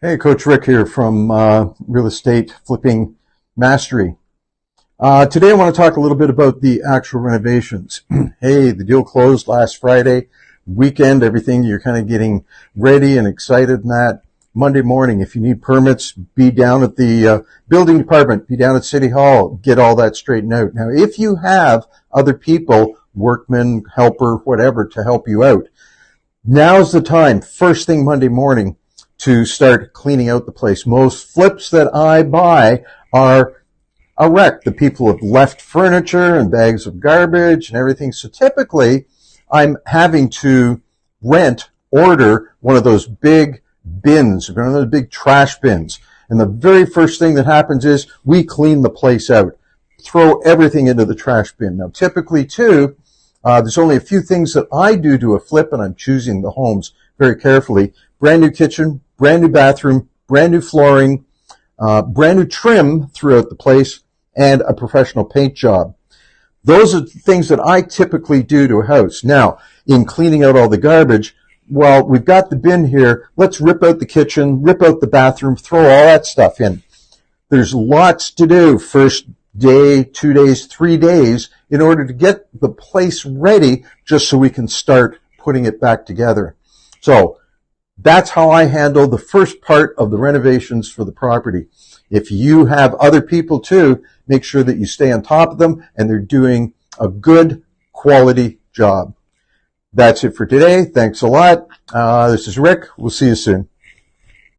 Hey, Coach Rick here from Real Estate Flipping Mastery. Today I want to talk a little bit about the actual renovations. Hey, the deal closed last Friday, weekend, everything, you're kind of getting ready and excited and that. Monday morning, if you need permits, be down at the building department, be down at City Hall, get all that straightened out. Now, if you have other people, workmen, helper, whatever, to help you out, now's the time, first thing Monday morning, to start cleaning out the place. Most flips that I buy are a wreck. The people have left furniture and bags of garbage and everything. So typically, I'm having to order one of those big bins, one of those big trash bins. And the very first thing that happens is we clean the place out, throw everything into the trash bin. Now, typically, too, there's only a few things that I do to a flip, and I'm choosing the homes very carefully. Brand new kitchen, brand new bathroom, brand new flooring, brand new trim throughout the place, and a professional paint job. Those are the things that I typically do to a house. Now, in cleaning out all the garbage, well, we've got the bin here. Let's rip out the kitchen, rip out the bathroom, throw all that stuff in. There's lots to do. First day, 2 days, 3 days in order to get the place ready just so we can start putting it back together. So that's how I handle the first part of the renovations for the property. If you have other people too, make sure that you stay on top of them and they're doing a good quality job. That's it for today. Thanks a lot. This is Rick. We'll see you soon.